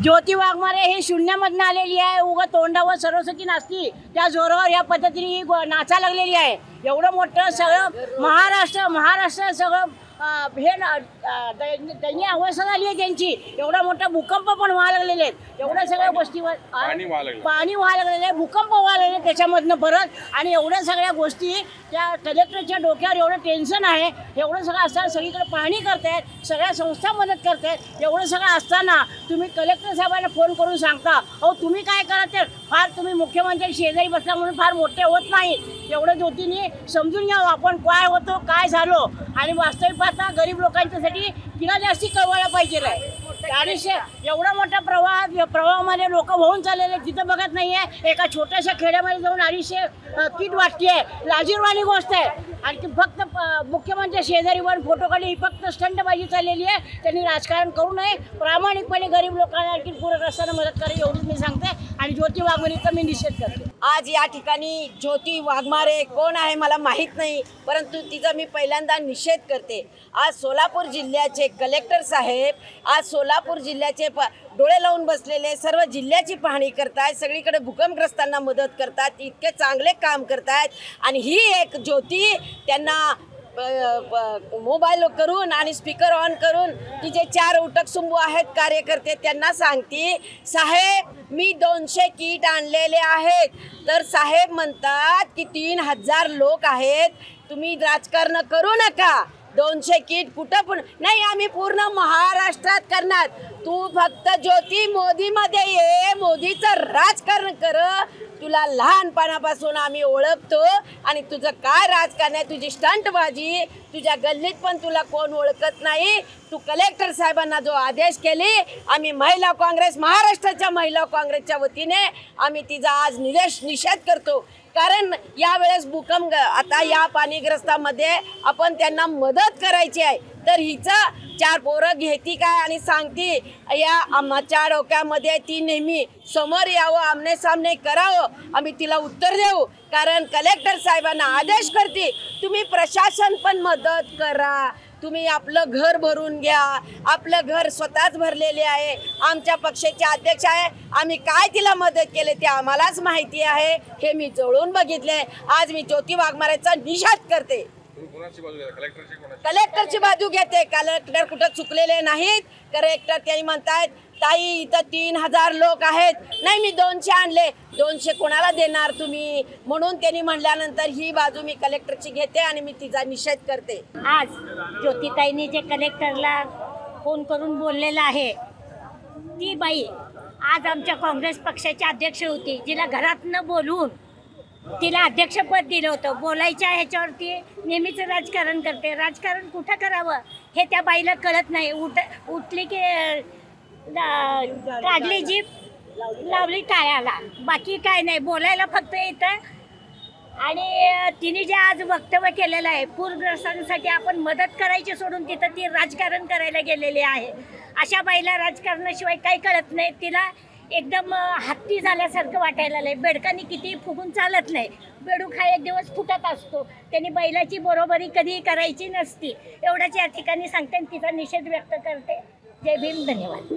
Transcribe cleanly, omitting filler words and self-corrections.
ज्योती वाघमारे ही शून्यामधनं आलेली आहे। उगा तोंडावर सरस्वती नाचती त्या जोरावर या पद्धतीने ही नाचा लागलेली आहे। एवढं मोठं सगळं महाराष्ट्र सगळं हे त्यांनी अवस्था झाली आहे त्यांची। एवढा मोठा भूकंप पण व्हायला लागलेले आहेत। एवढ्या सगळ्या गोष्टीवर पाणी व्हायला लागलेलं आहे, भूकंप व्हायला लागले त्याच्यामधनं परत। आणि एवढ्या सगळ्या गोष्टी त्या कलेक्टरच्या डोक्यावर एवढं टेन्शन आहे। एवढं सगळं असताना सगळीकडे पाहणी करतायत, सगळ्या संस्था मदत करतायत। एवढं सगळं असताना तुम्ही कलेक्टर साहेबांना फोन करून सांगता अहो तुम्ही काय करा ते फार तुम्ही मुख्यमंत्री शेजारी बसला म्हणून फार मोठे होत नाहीत। एवढं ज्योतीने समजून घ्यावं आपण काय होतो काय झालो। आणि वास्तविक पाहता गरीब लोकांच्यासाठी तिला जास्ती कळवायला पाहिजे आहे। 400 एवढा मोठा प्रवाहामध्ये लोक वाहून चाललेले तिथं बघत नाही आहे। एका छोट्याशा खेड्यामध्ये जाऊन 250 किट वाटते आहे, लाजीरवाणी गोष्ट आहे। आणि ती फक्त मुख्यमंत्री शेजारीवर फोटो काढली ही फक्त स्टंटबाजी चाललेली आहे। त्यांनी राजकारण करू नये, प्रामाणिकपणे गरीब लोकांना आणखी पूरग्रस्तांना मदत करावी एवढीच मी सांगते। आणि ज्योती वाघमारेचा मी निषेध करते। आज या ठिकाणी ज्योती वाघमारे कोण आहे मला माहीत नाही, परंतु तिचा मी पहिल्यांदा निषेध करते। आज सोलापूर जिल्ह्याचे कलेक्टर साहेब आज सोलापूर जिल्ह्याचे डोळे लावून बसलेले सर्व जिल्ह्याची पाहणी करतायत, सगळीकडे भूकंपग्रस्तांना मदत करतात, इतके चांगले काम करतायत। आणि ही एक ज्योती त्यांना मोबाईल करून आणि स्पीकर ऑन करून तिचे 4 उटक सुंबू आहेत कार्यकर्ते त्यांना सांगते साहेब मी 200 किट आणलेले आहेत। तर साहेब म्हणतात की 3000 लोक आहेत, तुम्ही राजकारण करू नका। 200 किट कुठं पण नाही, आम्ही पूर्ण महाराष्ट्रात करणार। तू फक्त ज्योती मोदीमध्ये ये, मोदीचं राजकारण कर। तुला लहानपणापासून आम्ही ओळखतो आणि तुझं काय राजकारण आहे, तुझी स्टंटबाजी, तुझ्या गल्लीत पण तुला कोण ओळखत नाही। तू कलेक्टर साहेबांना जो आदेश केली, आम्ही महिला काँग्रेस महाराष्ट्राच्या महिला काँग्रेसच्या वतीने आम्ही तिचा आज निषेध करतो। कारण यावेळेस भूकंप आता या पाणीग्रस्तामध्ये आपण त्यांना मदत करायची आहे, तर हिचं 4 पोरं घेती काय आणि सांगती या आमच्या डोक्यामध्ये ती नेहमी समोर यावं, आमने सामने करावं, आम्ही तिला उत्तर देऊ। कारण कलेक्टर साहेबांना आदेश करते तुम्ही प्रशासन पण मदत करा, तुम्ही आपलं घर भरून घ्या। आपलं घर स्वतःच भरलेले आहे, आमच्या पक्षाचे अध्यक्ष आहे, आम्ही काय तिला मदत केली ते आम्हालाच माहिती आहे, हे मी जवळून बघितले। आज मी ज्योती वाघमारेचा निषेध करते, कलेक्टरची बाजू घेते। कलेक्टर कुठं चुकलेले नाहीत, कलेक्टर त्यांनी म्हणतायत ताई इथं 3000 लोक आहेत, नाही मी 200 आणले, 200 कोणाला देणार तुम्ही, म्हणून त्यांनी म्हणल्यानंतर ही बाजू मी कलेक्टरची घेते आणि मी तिचा निषेध करते। आज ज्योतिताईंनी जे कलेक्टरला फोन करून बोललेलं आहे ती बाई आज आमच्या काँग्रेस पक्षाची अध्यक्ष होती, जिला घरात न बोलवून तिला अध्यक्षपद दिलं होतं। बोलायच्या ह्याच्यावरती नेहमीच राजकारण करते, राजकारण कुठं करावं हे त्या बाईला कळत नाही। उठली की काढली जीभ लावली टाळ्याला, बाकी काय नाही, बोलायला फक्त येतं। आणि तिने जे आज वक्तव्य केलेलं आहे पूरग्रस्तांसाठी आपण मदत करायची सोडून तिथं ती राजकारण करायला गेलेली आहे। अशा बाईला राजकारणाशिवाय काही कळत नाही, तिला एकदम हत्ती झाल्यासारखं वाटायला लागलंय। बेडकांनी किती फुगून चालत नाही, बेडूक हा एक दिवस फुटत असतो, त्यांनी बैलाची बरोबरी कधीही करायची नसती। एवढ्याच या ठिकाणी सांगते, तिचा निषेध व्यक्त करते। जय भीम, धन्यवाद।